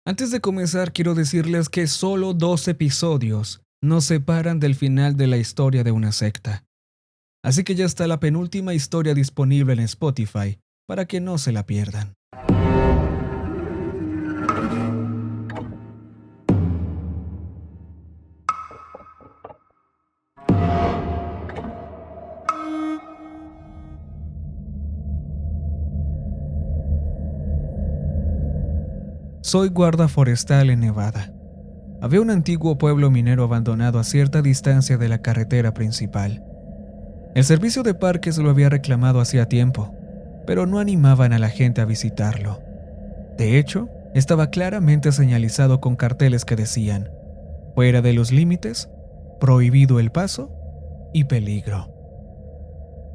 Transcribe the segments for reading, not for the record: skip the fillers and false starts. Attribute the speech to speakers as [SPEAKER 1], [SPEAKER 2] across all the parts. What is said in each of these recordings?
[SPEAKER 1] Antes de comenzar, quiero decirles que solo 2 episodios nos separan del final de la historia de una secta. Así que ya está la penúltima historia disponible en Spotify para que no se la pierdan. Soy guarda forestal en Nevada. Había un antiguo pueblo minero abandonado a cierta distancia de la carretera principal. El servicio de parques lo había reclamado hacía tiempo, pero no animaban a la gente a visitarlo. De hecho, estaba claramente señalizado con carteles que decían: fuera de los límites, prohibido el paso y peligro.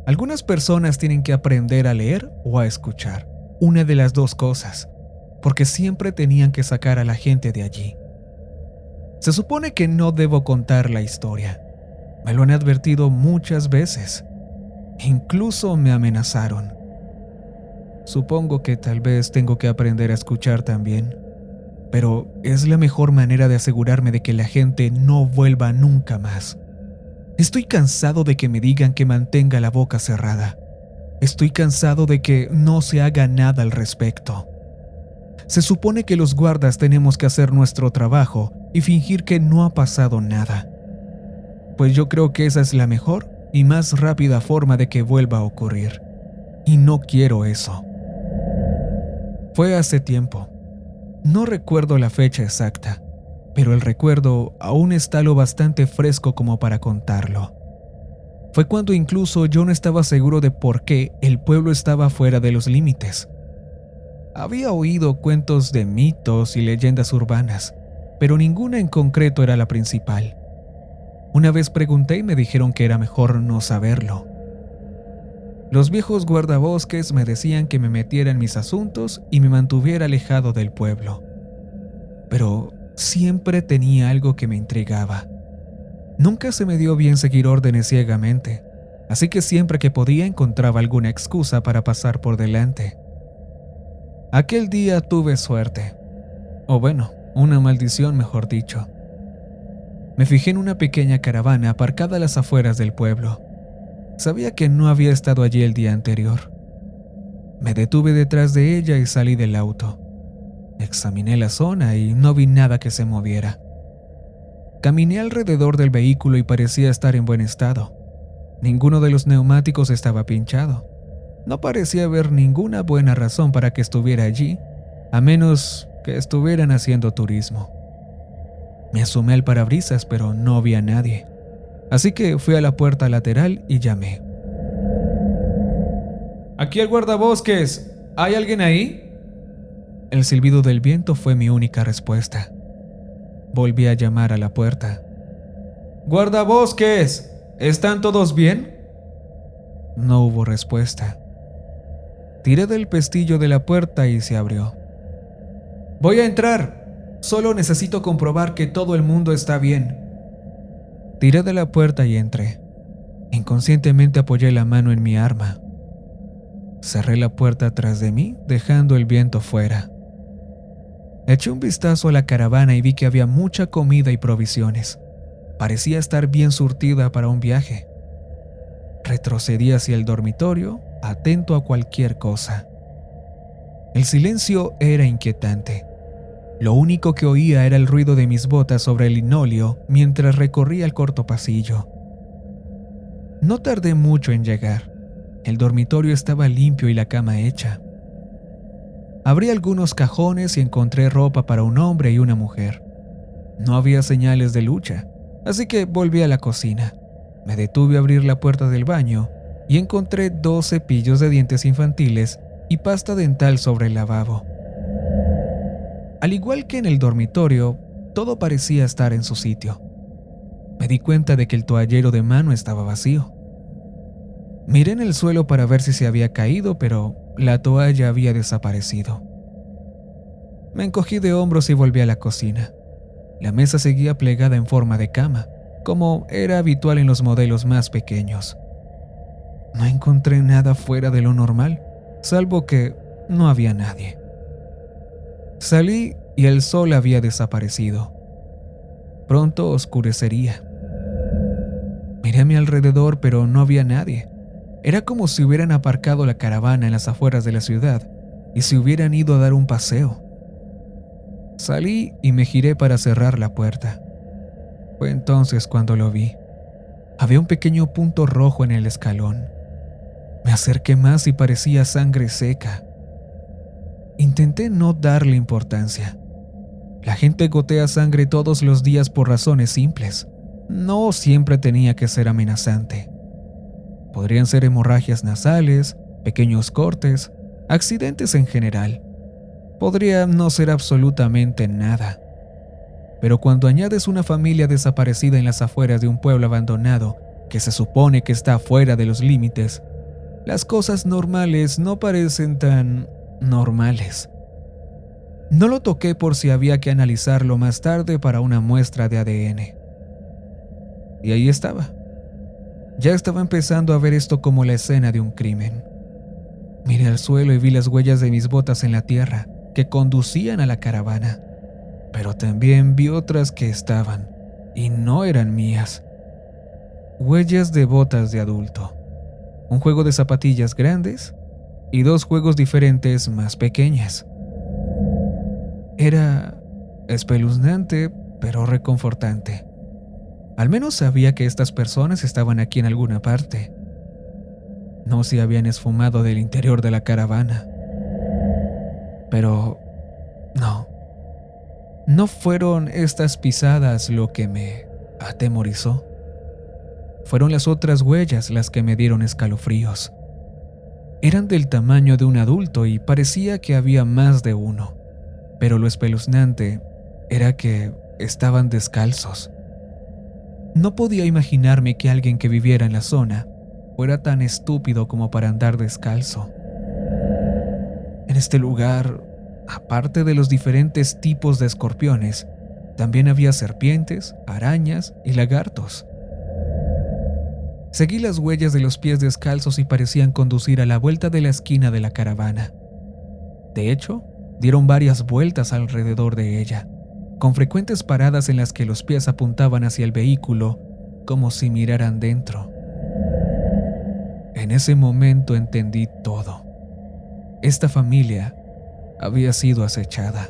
[SPEAKER 1] Algunas personas tienen que aprender a leer o a escuchar, una de las dos cosas, porque siempre tenían que sacar a la gente de allí. Se supone que no debo contar la historia. Me lo han advertido muchas veces. Incluso me amenazaron. Supongo que tal vez tengo que aprender a escuchar también, pero es la mejor manera de asegurarme de que la gente no vuelva nunca más. Estoy cansado de que me digan que mantenga la boca cerrada. Estoy cansado de que no se haga nada al respecto. Se supone que los guardas tenemos que hacer nuestro trabajo y fingir que no ha pasado nada. Pues yo creo que esa es la mejor y más rápida forma de que vuelva a ocurrir. Y no quiero eso. Fue hace tiempo. No recuerdo la fecha exacta, pero el recuerdo aún está lo bastante fresco como para contarlo. Fue cuando incluso yo no estaba seguro de por qué el pueblo estaba fuera de los límites. Había oído cuentos de mitos y leyendas urbanas, pero ninguna en concreto era la principal. Una vez pregunté y me dijeron que era mejor no saberlo. Los viejos guardabosques me decían que me metiera en mis asuntos y me mantuviera alejado del pueblo. Pero siempre tenía algo que me intrigaba. Nunca se me dio bien seguir órdenes ciegamente, así que siempre que podía encontraba alguna excusa para pasar por delante. Aquel día tuve suerte, o bueno, una maldición mejor dicho. Me fijé en una pequeña caravana aparcada a las afueras del pueblo. Sabía que no había estado allí el día anterior. Me detuve detrás de ella y salí del auto. Examiné la zona y no vi nada que se moviera. Caminé alrededor del vehículo y parecía estar en buen estado. Ninguno de los neumáticos estaba pinchado. No parecía haber ninguna buena razón para que estuviera allí, a menos que estuvieran haciendo turismo. Me asomé al parabrisas, pero no vi a nadie. Así que fui a la puerta lateral y llamé. «Aquí el guardabosques. ¿Hay alguien ahí?» El silbido del viento fue mi única respuesta. Volví a llamar a la puerta. «¡Guardabosques! ¿Están todos bien?» No hubo respuesta. Tiré del pestillo de la puerta y se abrió. «Voy a entrar. Solo necesito comprobar que todo el mundo está bien». Tiré de la puerta y entré. Inconscientemente apoyé la mano en mi arma. Cerré la puerta tras de mí, dejando el viento fuera. Eché un vistazo a la caravana y vi que había mucha comida y provisiones. Parecía estar bien surtida para un viaje. Retrocedí hacia el dormitorio, atento a cualquier cosa. El silencio era inquietante. Lo único que oía era el ruido de mis botas sobre el linóleo mientras recorría el corto pasillo. No tardé mucho en llegar. El dormitorio estaba limpio y la cama hecha. Abrí algunos cajones y encontré ropa para un hombre y una mujer. No había señales de lucha, así que volví a la cocina. Me detuve a abrir la puerta del baño y encontré 2 cepillos de dientes infantiles y pasta dental sobre el lavabo. Al igual que en el dormitorio, todo parecía estar en su sitio. Me di cuenta de que el toallero de mano estaba vacío. Miré en el suelo para ver si se había caído, pero la toalla había desaparecido. Me encogí de hombros y volví a la cocina. La mesa seguía plegada en forma de cama, como era habitual en los modelos más pequeños. No encontré nada fuera de lo normal, salvo que no había nadie. Salí y el sol había desaparecido. Pronto oscurecería. Miré a mi alrededor, pero no había nadie. Era como si hubieran aparcado la caravana en las afueras de la ciudad y se hubieran ido a dar un paseo. Salí y me giré para cerrar la puerta. Fue entonces cuando lo vi. Había un pequeño punto rojo en el escalón. Me acerqué más y parecía sangre seca. Intenté no darle importancia. La gente gotea sangre todos los días por razones simples. No siempre tenía que ser amenazante. Podrían ser hemorragias nasales, pequeños cortes, accidentes en general. Podría no ser absolutamente nada. Pero cuando añades una familia desaparecida en las afueras de un pueblo abandonado que se supone que está fuera de los límites, las cosas normales no parecen tan normales. No lo toqué por si había que analizarlo más tarde para una muestra de ADN. Y ahí estaba. Ya estaba empezando a ver esto como la escena de un crimen. Miré al suelo y vi las huellas de mis botas en la tierra que conducían a la caravana, pero también vi otras que estaban y no eran mías. Huellas de botas de adulto, un juego de zapatillas grandes y 2 juegos diferentes más pequeñas. Era espeluznante, pero reconfortante. Al menos sabía que estas personas estaban aquí en alguna parte. No se habían esfumado del interior de la caravana. Pero no fueron estas pisadas lo que me atemorizó. Fueron las otras huellas las que me dieron escalofríos. Eran del tamaño de un adulto y parecía que había más de uno. Pero lo espeluznante era que estaban descalzos. No podía imaginarme que alguien que viviera en la zona fuera tan estúpido como para andar descalzo. En este lugar, aparte de los diferentes tipos de escorpiones, también había serpientes, arañas y lagartos. Seguí las huellas de los pies descalzos y parecían conducir a la vuelta de la esquina de la caravana. De hecho, dieron varias vueltas alrededor de ella, con frecuentes paradas en las que los pies apuntaban hacia el vehículo como si miraran dentro. En ese momento entendí todo. Esta familia había sido acechada.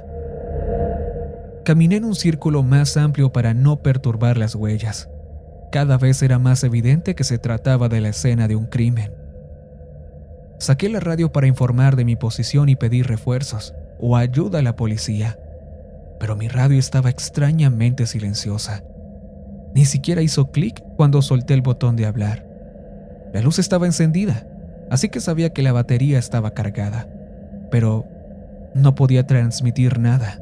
[SPEAKER 1] Caminé en un círculo más amplio para no perturbar las huellas. Cada vez era más evidente que se trataba de la escena de un crimen. Saqué la radio para informar de mi posición y pedir refuerzos o ayuda a la policía, pero mi radio estaba extrañamente silenciosa. Ni siquiera hizo clic cuando solté el botón de hablar. La luz estaba encendida, así que sabía que la batería estaba cargada, pero no podía transmitir nada.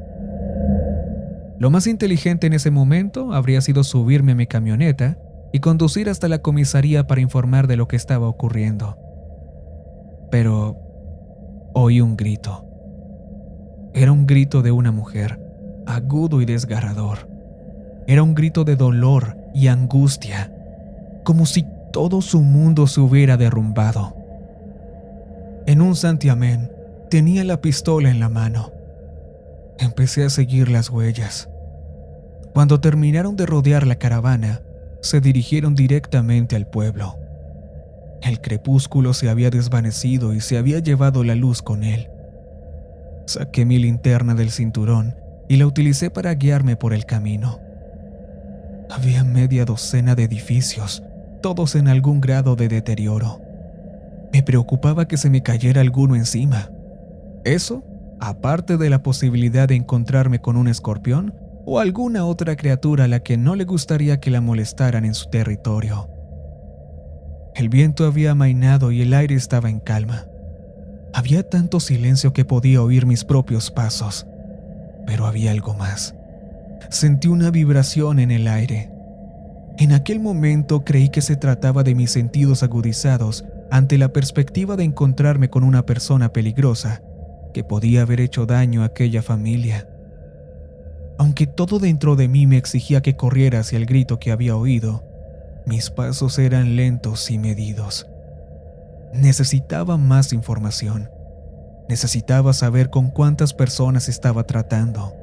[SPEAKER 1] Lo más inteligente en ese momento habría sido subirme a mi camioneta y conducir hasta la comisaría para informar de lo que estaba ocurriendo. Pero oí un grito. Era un grito de una mujer, agudo y desgarrador. Era un grito de dolor y angustia, como si todo su mundo se hubiera derrumbado. En un santiamén, tenía la pistola en la mano. Empecé a seguir las huellas. Cuando terminaron de rodear la caravana, se dirigieron directamente al pueblo. El crepúsculo se había desvanecido y se había llevado la luz con él. Saqué mi linterna del cinturón y la utilicé para guiarme por el camino. Había media docena de edificios, todos en algún grado de deterioro. Me preocupaba que se me cayera alguno encima. Eso, aparte de la posibilidad de encontrarme con un escorpión o alguna otra criatura a la que no le gustaría que la molestaran en su territorio. El viento había amainado y el aire estaba en calma. Había tanto silencio que podía oír mis propios pasos, pero había algo más. Sentí una vibración en el aire. En aquel momento creí que se trataba de mis sentidos agudizados ante la perspectiva de encontrarme con una persona peligrosa que podía haber hecho daño a aquella familia. Aunque todo dentro de mí me exigía que corriera hacia el grito que había oído, mis pasos eran lentos y medidos. Necesitaba más información. Necesitaba saber con cuántas personas estaba tratando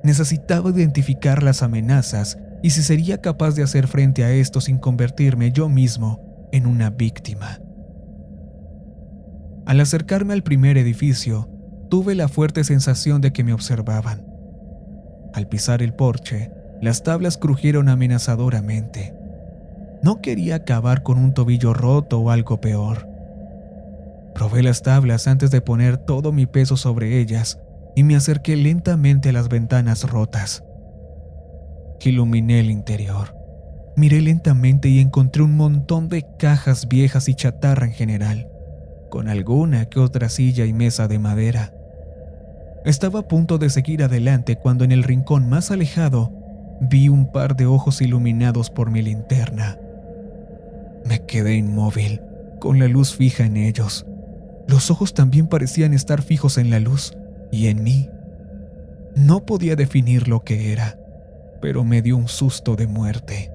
[SPEAKER 1] Necesitaba identificar las amenazas y si sería capaz de hacer frente a esto sin convertirme yo mismo en una víctima. Al acercarme al primer edificio, tuve la fuerte sensación de que me observaban. Al pisar el porche, las tablas crujieron amenazadoramente. No quería acabar con un tobillo roto o algo peor. Probé las tablas antes de poner todo mi peso sobre ellas y me acerqué lentamente a las ventanas rotas. Iluminé el interior. Miré lentamente y encontré un montón de cajas viejas y chatarra en general, con alguna que otra silla y mesa de madera. Estaba a punto de seguir adelante cuando en el rincón más alejado vi un par de ojos iluminados por mi linterna. Me quedé inmóvil, con la luz fija en ellos. Los ojos también parecían estar fijos en la luz y en mí. No podía definir lo que era, pero me dio un susto de muerte.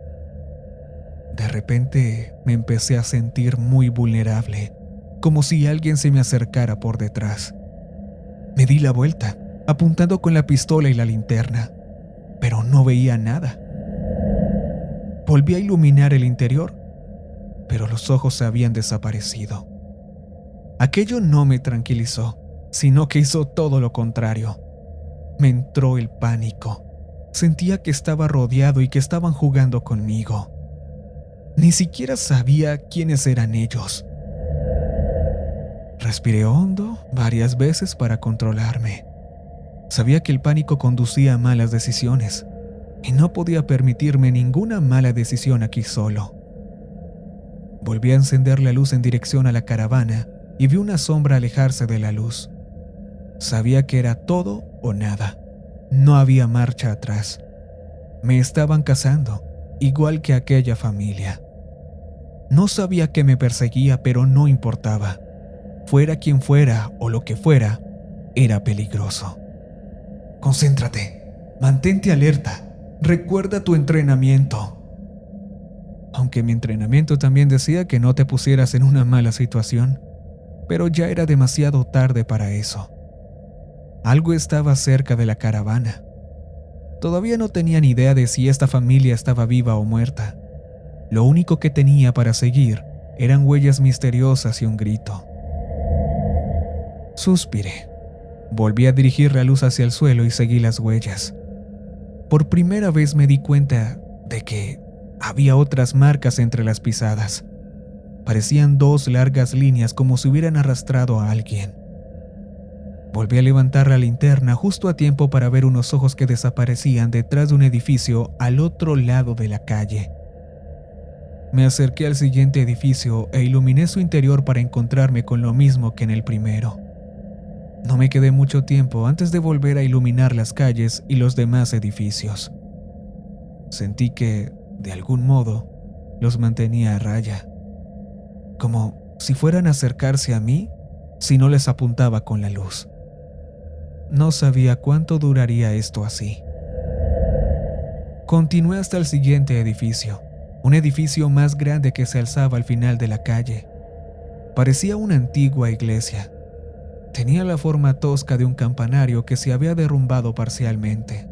[SPEAKER 1] De repente me empecé a sentir muy vulnerable, como si alguien se me acercara por detrás. Me di la vuelta, apuntando con la pistola y la linterna, pero no veía nada. Volví a iluminar el interior, pero los ojos se habían desaparecido. Aquello no me tranquilizó, sino que hizo todo lo contrario. Me entró el pánico. Sentía que estaba rodeado y que estaban jugando conmigo. Ni siquiera sabía quiénes eran ellos. Respiré hondo varias veces para controlarme. Sabía que el pánico conducía a malas decisiones y no podía permitirme ninguna mala decisión aquí solo. Volví a encender la luz en dirección a la caravana y vi una sombra alejarse de la luz. Sabía que era todo o nada. No había marcha atrás. Me estaban cazando, igual que aquella familia. No sabía que me perseguía, pero no importaba. Fuera quien fuera o lo que fuera, era peligroso. Concéntrate, mantente alerta, recuerda tu entrenamiento. Aunque mi entrenamiento también decía que no te pusieras en una mala situación, pero ya era demasiado tarde para eso. Algo estaba cerca de la caravana. Todavía no tenía ni idea de si esta familia estaba viva o muerta. Lo único que tenía para seguir eran huellas misteriosas y un grito. Suspiré. Volví a dirigir la luz hacia el suelo y seguí las huellas. Por primera vez me di cuenta de que había otras marcas entre las pisadas. Parecían dos largas líneas como si hubieran arrastrado a alguien. Volví a levantar la linterna justo a tiempo para ver unos ojos que desaparecían detrás de un edificio al otro lado de la calle. Me acerqué al siguiente edificio e iluminé su interior para encontrarme con lo mismo que en el primero. No me quedé mucho tiempo antes de volver a iluminar las calles y los demás edificios. Sentí que, de algún modo, los mantenía a raya, como si fueran a acercarse a mí si no les apuntaba con la luz. No sabía cuánto duraría esto así. Continué hasta el siguiente edificio, un edificio más grande que se alzaba al final de la calle. Parecía una antigua iglesia. Tenía la forma tosca de un campanario que se había derrumbado parcialmente.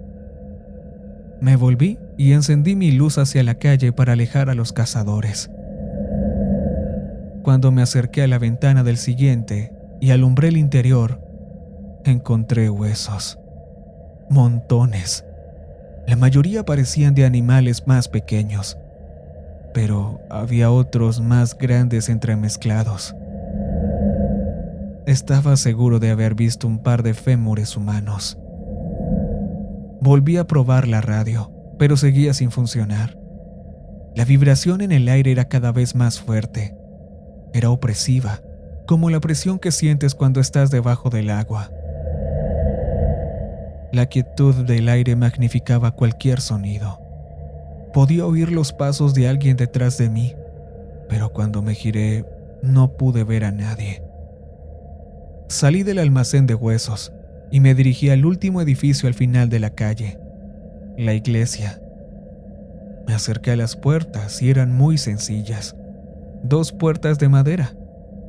[SPEAKER 1] Me volví y encendí mi luz hacia la calle para alejar a los cazadores. Cuando me acerqué a la ventana del siguiente y alumbré el interior, encontré huesos. Montones. La mayoría parecían de animales más pequeños, pero había otros más grandes entremezclados. Estaba seguro de haber visto un par de fémures humanos. Volví a probar la radio, pero seguía sin funcionar. La vibración en el aire era cada vez más fuerte. Era opresiva, como la presión que sientes cuando estás debajo del agua. La quietud del aire magnificaba cualquier sonido. Podía oír los pasos de alguien detrás de mí, pero cuando me giré no pude ver a nadie. Salí del almacén de huesos y me dirigí al último edificio al final de la calle, la iglesia. Me acerqué a las puertas y eran muy sencillas. 2 puertas de madera,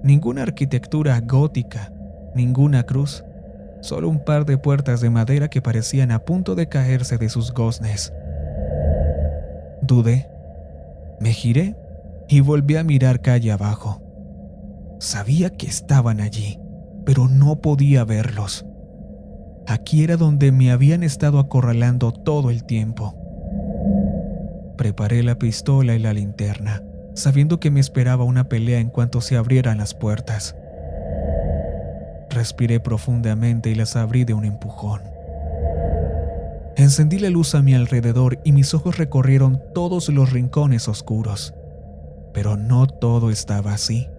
[SPEAKER 1] ninguna arquitectura gótica, ninguna cruz, solo un par de puertas de madera que parecían a punto de caerse de sus goznes. Dudé, me giré y volví a mirar calle abajo. Sabía que estaban allí, pero no podía verlos. Aquí era donde me habían estado acorralando todo el tiempo. Preparé la pistola y la linterna, sabiendo que me esperaba una pelea en cuanto se abrieran las puertas. Respiré profundamente y las abrí de un empujón. Encendí la luz a mi alrededor y mis ojos recorrieron todos los rincones oscuros. Pero no todo estaba así.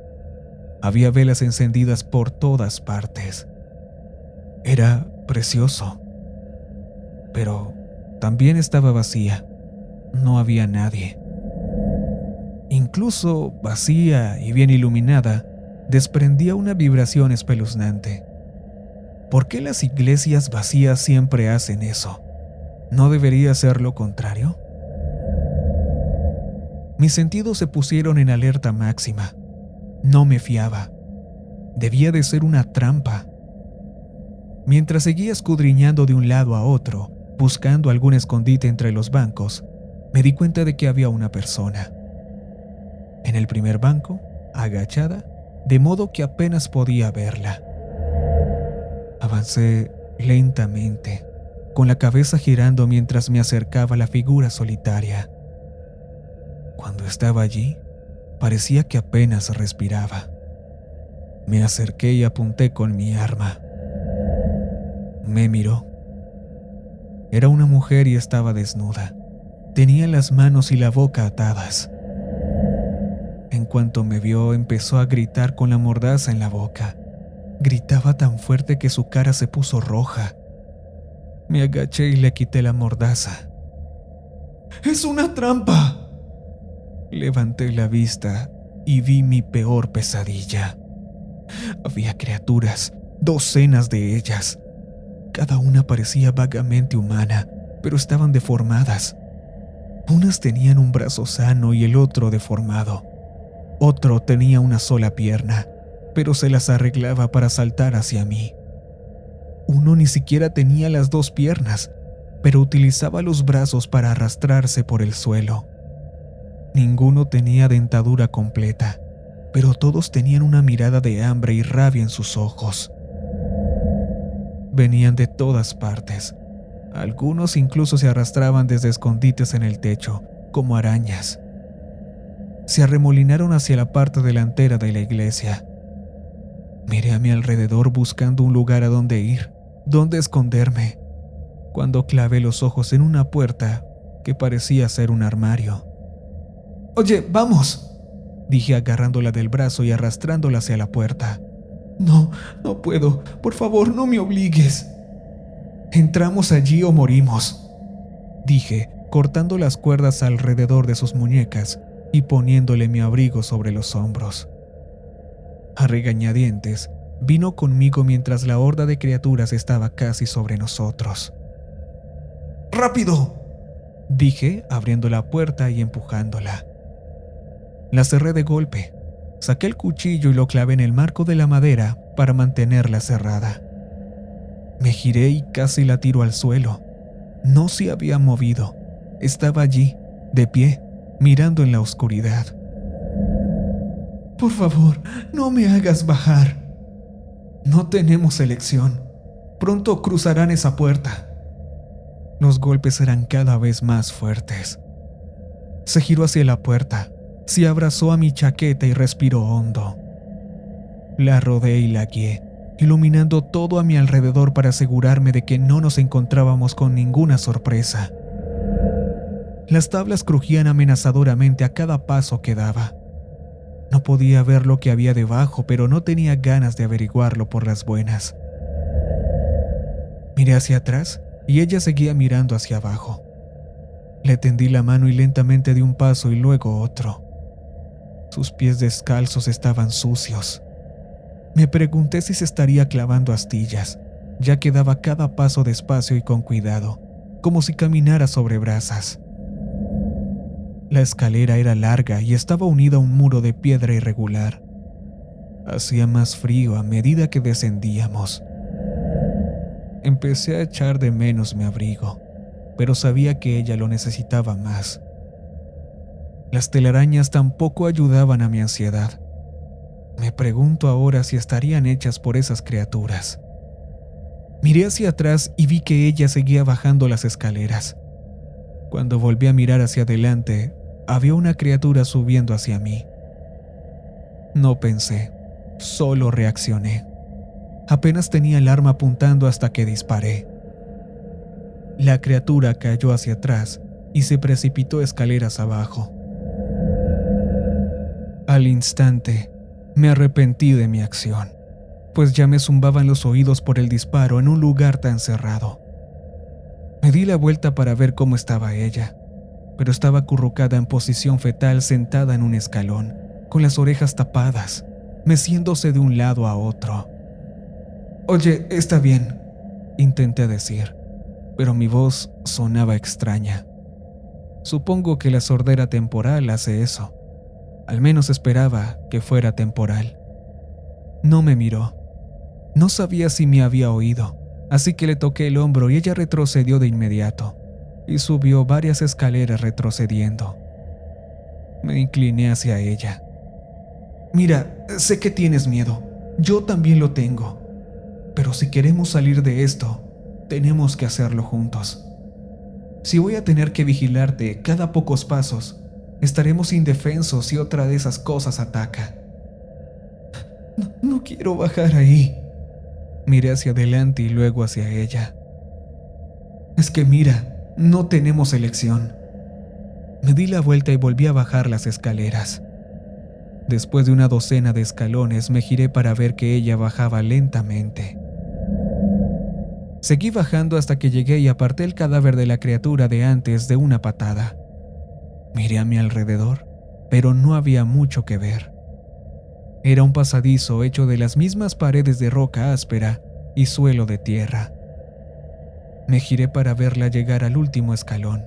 [SPEAKER 1] Había velas encendidas por todas partes. Era precioso. Pero también estaba vacía. No había nadie. Incluso vacía y bien iluminada, desprendía una vibración espeluznante. ¿Por qué las iglesias vacías siempre hacen eso? ¿No debería ser lo contrario? Mis sentidos se pusieron en alerta máxima. No me fiaba. Debía de ser una trampa. Mientras seguía escudriñando de un lado a otro, buscando algún escondite entre los bancos, me di cuenta de que había una persona. En el primer banco, agachada, de modo que apenas podía verla. Avancé lentamente, con la cabeza girando mientras me acercaba a la figura solitaria. Cuando estaba allí, parecía que apenas respiraba. Me acerqué y apunté con mi arma. Me miró. Era una mujer y estaba desnuda. Tenía las manos y la boca atadas. En cuanto me vio, empezó a gritar con la mordaza en la boca. Gritaba tan fuerte que su cara se puso roja. Me agaché y le quité la mordaza. ¡Es una trampa!, levanté la vista y vi mi peor pesadilla. Había criaturas, docenas de ellas. Cada una parecía vagamente humana, pero estaban deformadas. Unas tenían un brazo sano y el otro deformado. Otro tenía una sola pierna, pero se las arreglaba para saltar hacia mí. Uno ni siquiera tenía las dos piernas, pero utilizaba los brazos para arrastrarse por el suelo. Ninguno tenía dentadura completa, pero todos tenían una mirada de hambre y rabia en sus ojos. Venían de todas partes. Algunos incluso se arrastraban desde escondites en el techo, como arañas. Se arremolinaron hacia la parte delantera de la iglesia. Miré a mi alrededor buscando un lugar a donde ir, donde esconderme, cuando clavé los ojos en una puerta que parecía ser un armario. «Oye, vamos», dije agarrándola del brazo y arrastrándola hacia la puerta. «No, no puedo. Por favor, no me obligues. Entramos allí o morimos», dije, cortando las cuerdas alrededor de sus muñecas y poniéndole mi abrigo sobre los hombros. A regañadientes, vino conmigo mientras la horda de criaturas estaba casi sobre nosotros. «¡Rápido!», dije, abriendo la puerta y empujándola. La cerré de golpe. Saqué el cuchillo y lo clavé en el marco de la madera para mantenerla cerrada. Me giré y casi la tiro al suelo. No se había movido. Estaba allí, de pie, mirando en la oscuridad. «Por favor, no me hagas bajar. No tenemos elección. Pronto cruzarán esa puerta». Los golpes eran cada vez más fuertes. Se giró hacia la puerta, se abrazó a mi chaqueta y respiró hondo. La rodeé y la guié, iluminando todo a mi alrededor para asegurarme de que no nos encontrábamos con ninguna sorpresa. Las tablas crujían amenazadoramente a cada paso que daba. No podía ver lo que había debajo, pero no tenía ganas de averiguarlo por las buenas. Miré hacia atrás y ella seguía mirando hacia abajo. Le tendí la mano y lentamente di un paso y luego otro. Sus pies descalzos estaban sucios. Me pregunté si se estaría clavando astillas, ya que daba cada paso despacio y con cuidado, como si caminara sobre brasas. La escalera era larga y estaba unida a un muro de piedra irregular. Hacía más frío a medida que descendíamos. Empecé a echar de menos mi abrigo, pero sabía que ella lo necesitaba más. Las telarañas tampoco ayudaban a mi ansiedad. Me pregunto ahora si estarían hechas por esas criaturas. Miré hacia atrás y vi que ella seguía bajando las escaleras. Cuando volví a mirar hacia adelante, había una criatura subiendo hacia mí. No pensé, solo reaccioné. Apenas tenía el arma apuntando hasta que disparé. La criatura cayó hacia atrás y se precipitó escaleras abajo. Al instante, me arrepentí de mi acción, pues ya me zumbaban los oídos por el disparo en un lugar tan cerrado. Me di la vuelta para ver cómo estaba ella, pero estaba acurrucada en posición fetal sentada en un escalón, con las orejas tapadas, meciéndose de un lado a otro. «Oye, está bien», intenté decir, pero mi voz sonaba extraña. Supongo que la sordera temporal hace eso. Al menos esperaba que fuera temporal. No me miró. No sabía si me había oído, así que le toqué el hombro y ella retrocedió de inmediato y subió varias escaleras retrocediendo. Me incliné hacia ella. «Mira, sé que tienes miedo. Yo también lo tengo. Pero si queremos salir de esto, tenemos que hacerlo juntos. Si voy a tener que vigilarte cada pocos pasos, estaremos indefensos si otra de esas cosas ataca». No quiero bajar ahí. Miré hacia adelante y luego hacia ella. «Es que mira, no tenemos elección». Me di la vuelta y volví a bajar las escaleras. Después de una docena de escalones me giré para ver que ella bajaba lentamente. Seguí bajando hasta que llegué y aparté el cadáver de la criatura de antes de una patada. Miré a mi alrededor, pero no había mucho que ver. Era un pasadizo hecho de las mismas paredes de roca áspera y suelo de tierra. Me giré para verla llegar al último escalón.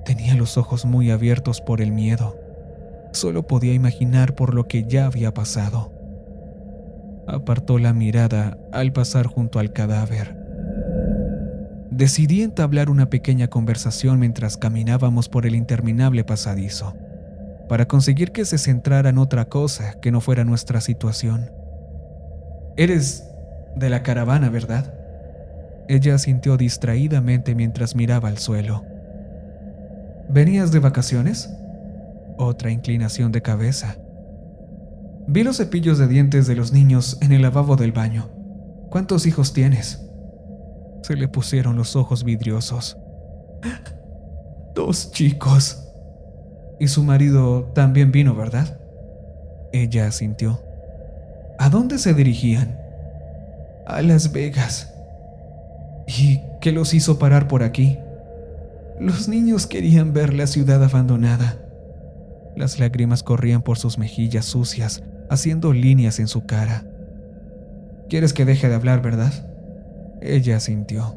[SPEAKER 1] Tenía los ojos muy abiertos por el miedo. Solo podía imaginar por lo que ya había pasado. Apartó la mirada al pasar junto al cadáver. Decidí entablar una pequeña conversación mientras caminábamos por el interminable pasadizo, para conseguir que se centrara en otra cosa que no fuera nuestra situación. «Eres de la caravana, ¿verdad?». Ella asintió distraídamente mientras miraba al suelo. «¿Venías de vacaciones?». Otra inclinación de cabeza. «Vi los cepillos de dientes de los niños en el lavabo del baño. ¿Cuántos hijos tienes?». Se le pusieron los ojos vidriosos. «2 chicos». «Y su marido también vino, ¿verdad?». Ella asintió. «¿A dónde se dirigían?». «A Las Vegas». «¿Y qué los hizo parar por aquí?». «Los niños querían ver la ciudad abandonada». Las lágrimas corrían por sus mejillas sucias, haciendo líneas en su cara. «¿Quieres que deje de hablar, verdad?». Ella asintió.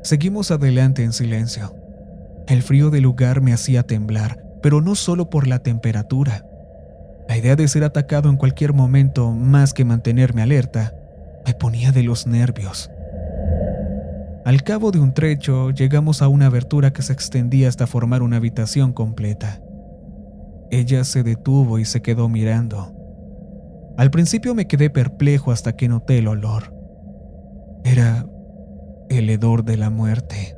[SPEAKER 1] Seguimos adelante en silencio. El frío del lugar me hacía temblar, pero no solo por la temperatura. La idea de ser atacado en cualquier momento, más que mantenerme alerta, me ponía de los nervios. Al cabo de un trecho, llegamos a una abertura que se extendía hasta formar una habitación completa. Ella se detuvo y se quedó mirando. Al principio me quedé perplejo hasta que noté el olor. Era el hedor de la muerte.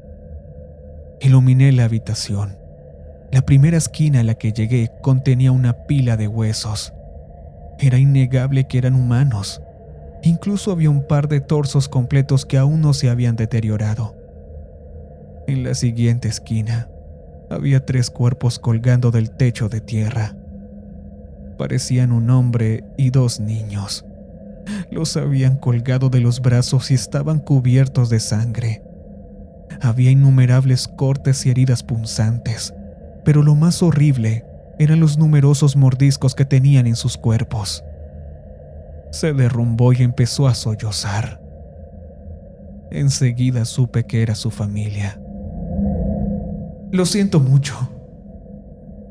[SPEAKER 1] Iluminé la habitación. La primera esquina a la que llegué contenía una pila de huesos. Era innegable que eran humanos. Incluso había un par de torsos completos que aún no se habían deteriorado. En la siguiente esquina había 3 cuerpos colgando del techo de tierra. Parecían un hombre y 2 niños. Los habían colgado de los brazos y estaban cubiertos de sangre. Había innumerables cortes y heridas punzantes, pero lo más horrible eran los numerosos mordiscos que tenían en sus cuerpos. Se derrumbó y empezó a sollozar. Enseguida supe que era su familia. «Lo siento mucho».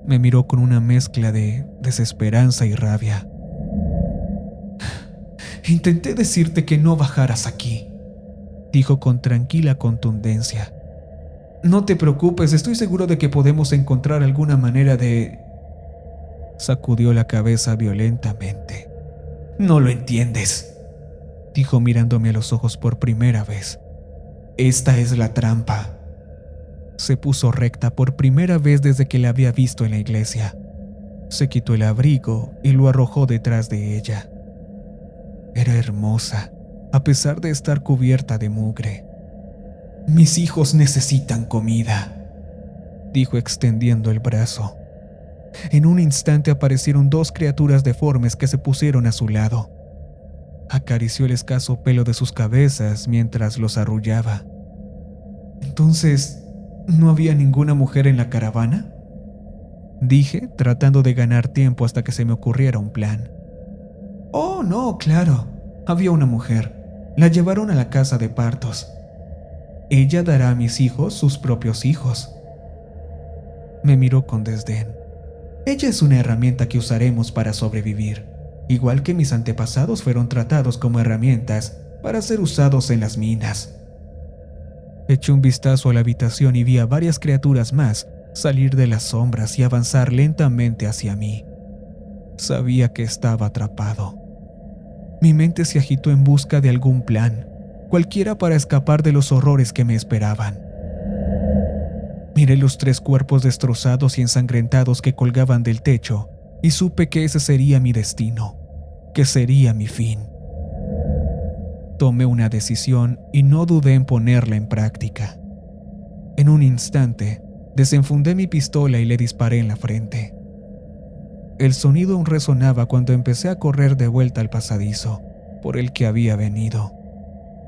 [SPEAKER 1] Me miró con una mezcla de desesperanza y rabia. Intenté decirte que no bajaras aquí, dijo con tranquila contundencia. No te preocupes, estoy seguro de que podemos encontrar alguna manera de... Sacudió la cabeza violentamente. No lo entiendes, dijo mirándome a los ojos por primera vez. Esta es la trampa. Se puso recta por primera vez desde que la había visto en la iglesia. Se quitó el abrigo y lo arrojó detrás de ella. Era hermosa, a pesar de estar cubierta de mugre. Mis hijos necesitan comida, dijo extendiendo el brazo. En un instante aparecieron dos criaturas deformes que se pusieron a su lado. Acarició el escaso pelo de sus cabezas mientras los arrullaba. Entonces, ¿no había ninguna mujer en la caravana? Dije, tratando de ganar tiempo hasta que se me ocurriera un plan. Oh, no, claro. Había una mujer. La llevaron a la casa de partos. Ella dará a mis hijos sus propios hijos. Me miró con desdén. Ella es una herramienta que usaremos para sobrevivir, igual que mis antepasados fueron tratados como herramientas para ser usados en las minas. Eché un vistazo a la habitación y vi a varias criaturas más salir de las sombras y avanzar lentamente hacia mí. Sabía que estaba atrapado. Mi mente se agitó en busca de algún plan, cualquiera para escapar de los horrores que me esperaban. Miré los 3 cuerpos destrozados y ensangrentados que colgaban del techo y supe que ese sería mi destino, que sería mi fin. Tomé una decisión y no dudé en ponerla en práctica. En un instante, desenfundé mi pistola y le disparé en la frente. El sonido aún resonaba cuando empecé a correr de vuelta al pasadizo por el que había venido.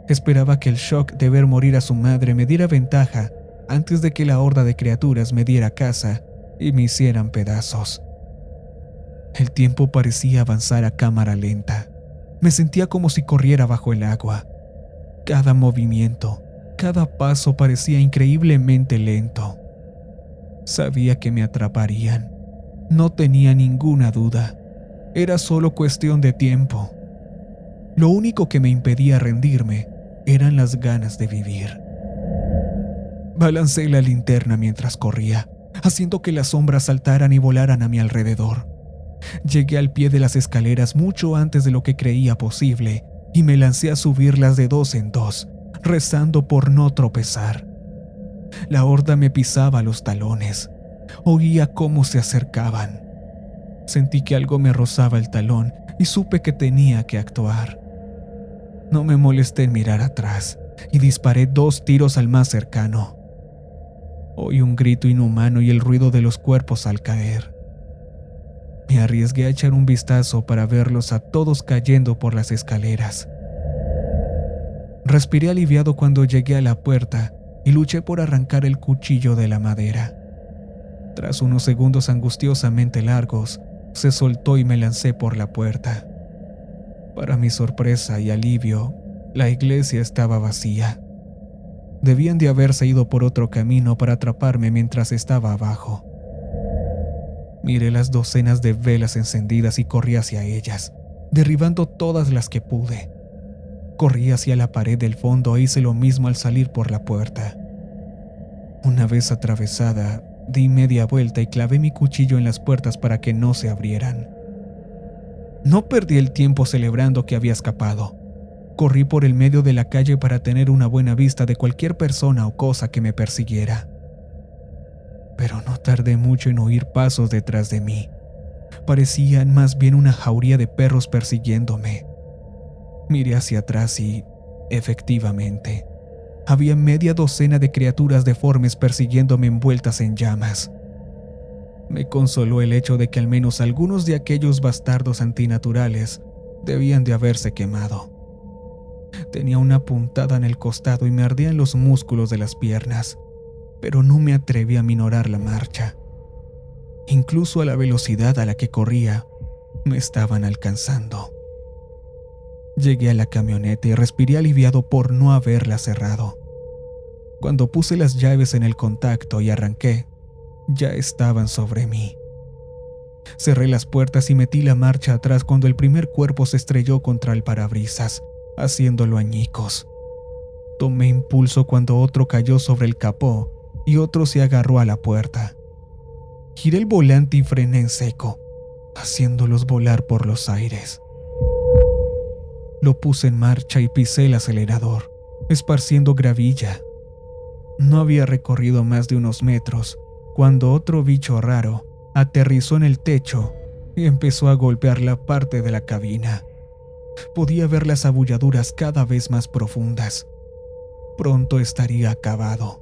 [SPEAKER 1] Esperaba que el shock de ver morir a su madre me diera ventaja antes de que la horda de criaturas me diera caza y me hicieran pedazos. El tiempo parecía avanzar a cámara lenta. Me sentía como si corriera bajo el agua. Cada movimiento, cada paso parecía increíblemente lento. Sabía que me atraparían. No tenía ninguna duda. Era solo cuestión de tiempo. Lo único que me impedía rendirme eran las ganas de vivir. Balancé la linterna mientras corría, haciendo que las sombras saltaran y volaran a mi alrededor. Llegué al pie de las escaleras mucho antes de lo que creía posible y me lancé a subirlas de 2 en 2, rezando por no tropezar. La horda me pisaba los talones. Oía cómo se acercaban. Sentí que algo me rozaba el talón y supe que tenía que actuar. No me molesté en mirar atrás y disparé 2 tiros al más cercano. Oí un grito inhumano y el ruido de los cuerpos al caer. Me arriesgué a echar un vistazo para verlos a todos cayendo por las escaleras. Respiré aliviado cuando llegué a la puerta y luché por arrancar el cuchillo de la madera. Tras unos segundos angustiosamente largos, se soltó y me lancé por la puerta. Para mi sorpresa y alivio, la iglesia estaba vacía. Debían de haberse ido por otro camino para atraparme mientras estaba abajo. Miré las docenas de velas encendidas y corrí hacia ellas, derribando todas las que pude. Corrí hacia la pared del fondo e hice lo mismo al salir por la puerta. Una vez atravesada, di media vuelta y clavé mi cuchillo en las puertas para que no se abrieran. No perdí el tiempo celebrando que había escapado. Corrí por el medio de la calle para tener una buena vista de cualquier persona o cosa que me persiguiera. Pero no tardé mucho en oír pasos detrás de mí. Parecían más bien una jauría de perros persiguiéndome. Miré hacia atrás y, efectivamente, había media docena de criaturas deformes persiguiéndome envueltas en llamas. Me consoló el hecho de que al menos algunos de aquellos bastardos antinaturales debían de haberse quemado. Tenía una puntada en el costado y me ardían los músculos de las piernas, pero no me atreví a minorar la marcha. Incluso a la velocidad a la que corría, me estaban alcanzando. Llegué a la camioneta y respiré aliviado por no haberla cerrado. Cuando puse las llaves en el contacto y arranqué, ya estaban sobre mí. Cerré las puertas y metí la marcha atrás cuando el primer cuerpo se estrelló contra el parabrisas, haciéndolo añicos. Tomé impulso cuando otro cayó sobre el capó y otro se agarró a la puerta. Giré el volante y frené en seco, haciéndolos volar por los aires. Lo puse en marcha y pisé el acelerador, esparciendo gravilla. No había recorrido más de unos metros cuando otro bicho raro aterrizó en el techo y empezó a golpear la parte de la cabina. Podía ver las abulladuras cada vez más profundas. Pronto estaría acabado.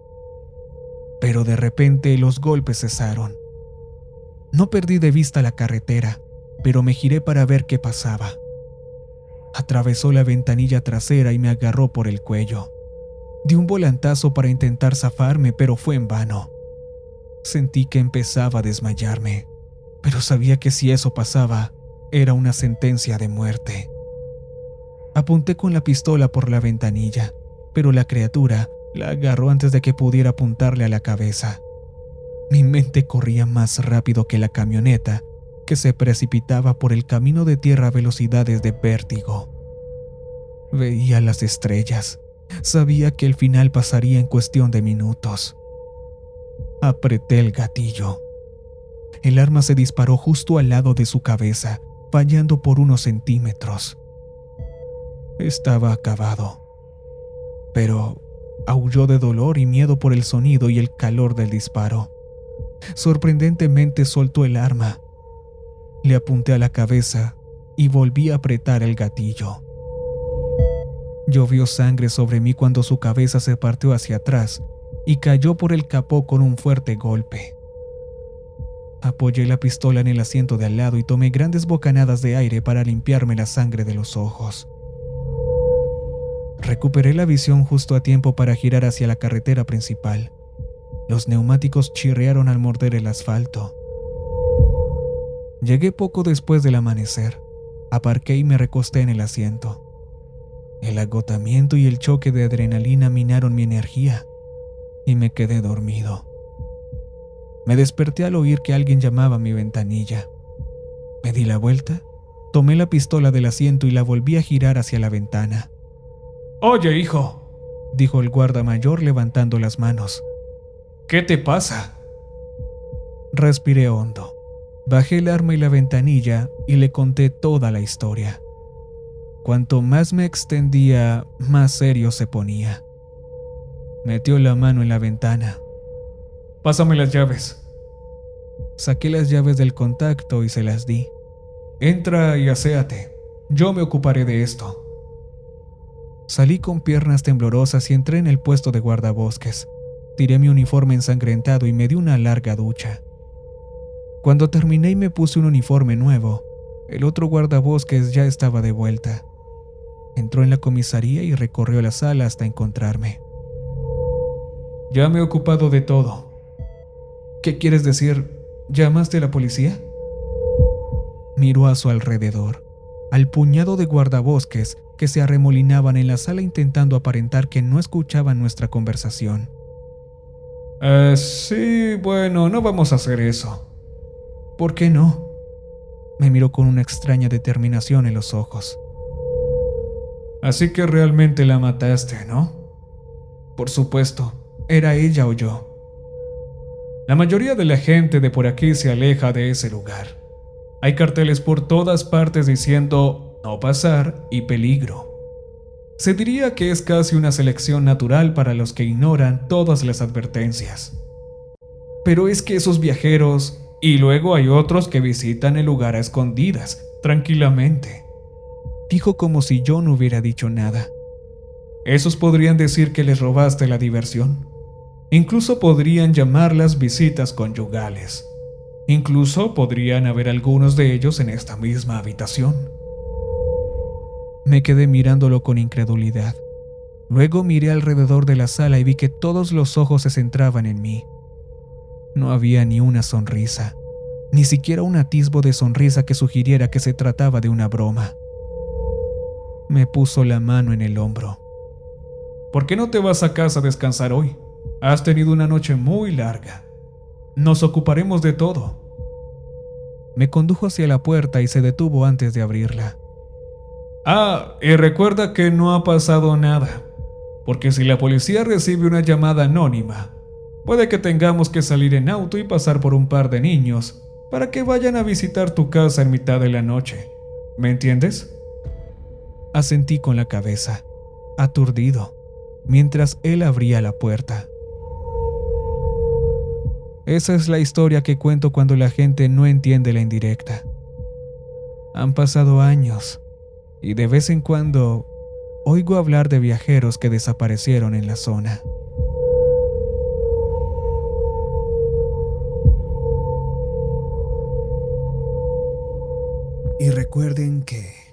[SPEAKER 1] Pero de repente los golpes cesaron. No perdí de vista la carretera, pero me giré para ver qué pasaba. Atravesó la ventanilla trasera y me agarró por el cuello. Di un volantazo para intentar zafarme, pero fue en vano. Sentí que empezaba a desmayarme, pero sabía que si eso pasaba, era una sentencia de muerte. Apunté con la pistola por la ventanilla, pero la criatura la agarró antes de que pudiera apuntarle a la cabeza. Mi mente corría más rápido que la camioneta, que se precipitaba por el camino de tierra a velocidades de vértigo. Veía las estrellas. Sabía que el final pasaría en cuestión de minutos. Apreté el gatillo. El arma se disparó justo al lado de su cabeza, fallando por unos centímetros. Estaba acabado. Pero aulló de dolor y miedo por el sonido y el calor del disparo. Sorprendentemente soltó el arma. Le apunté a la cabeza y volví a apretar el gatillo. Llovió sangre sobre mí cuando su cabeza se partió hacia atrás y cayó por el capó con un fuerte golpe. Apoyé la pistola en el asiento de al lado y tomé grandes bocanadas de aire para limpiarme la sangre de los ojos. Recuperé la visión justo a tiempo para girar hacia la carretera principal. Los neumáticos chirriaron al morder el asfalto. Llegué poco después del amanecer. Aparqué y me recosté en el asiento. El agotamiento y el choque de adrenalina minaron mi energía y me quedé dormido. Me desperté al oír que alguien llamaba a mi ventanilla. Me di la vuelta, tomé la pistola del asiento y la volví a girar hacia la ventana. «Oye, hijo», dijo el guarda mayor levantando las manos. «¿Qué te pasa?» Respiré hondo, bajé el arma y la ventanilla y le conté toda la historia. Cuanto más me extendía, más serio se ponía. Metió la mano en la ventana. «Pásame las llaves». Saqué las llaves del contacto y se las di. «Entra y aséate. Yo me ocuparé de esto». Salí con piernas temblorosas y entré en el puesto de guardabosques. Tiré mi uniforme ensangrentado y me di una larga ducha. Cuando terminé y me puse un uniforme nuevo, el otro guardabosques ya estaba de vuelta. Entró en la comisaría y recorrió la sala hasta encontrarme. «Ya me he ocupado de todo». «¿Qué quieres decir? ¿Llamaste a la policía?» Miró a su alrededor, al puñado de guardabosques que se arremolinaban en la sala intentando aparentar que no escuchaban nuestra conversación. Sí, bueno, no vamos a hacer eso». «¿Por qué no?» Me miró con una extraña determinación en los ojos. «Así que realmente la mataste, ¿no?» «Por supuesto, era ella o yo». «La mayoría de la gente de por aquí se aleja de ese lugar. Hay carteles por todas partes diciendo no pasar y peligro. Se diría que es casi una selección natural para los que ignoran todas las advertencias. Pero es que esos viajeros, y luego hay otros que visitan el lugar a escondidas, tranquilamente», dijo como si yo no hubiera dicho nada. «Esos podrían decir que les robaste la diversión. Incluso podrían llamarlas visitas conyugales. Incluso podrían haber algunos de ellos en esta misma habitación». Me quedé mirándolo con incredulidad. Luego miré alrededor de la sala y vi que todos los ojos se centraban en mí. No había ni una sonrisa, ni siquiera un atisbo de sonrisa que sugiriera que se trataba de una broma. Me puso la mano en el hombro. «¿Por qué no te vas a casa a descansar hoy? Has tenido una noche muy larga. Nos ocuparemos de todo». Me condujo hacia la puerta y se detuvo antes de abrirla. Y recuerda que no ha pasado nada, porque si la policía recibe una llamada anónima, puede que tengamos que salir en auto y pasar por un par de niños para que vayan a visitar tu casa en mitad de la noche. ¿Me entiendes? Asentí con la cabeza, aturdido, mientras él abría la puerta. Esa es la historia que cuento cuando la gente no entiende la indirecta. Han pasado años y de vez en cuando oigo hablar de viajeros que desaparecieron en la zona. Y recuerden que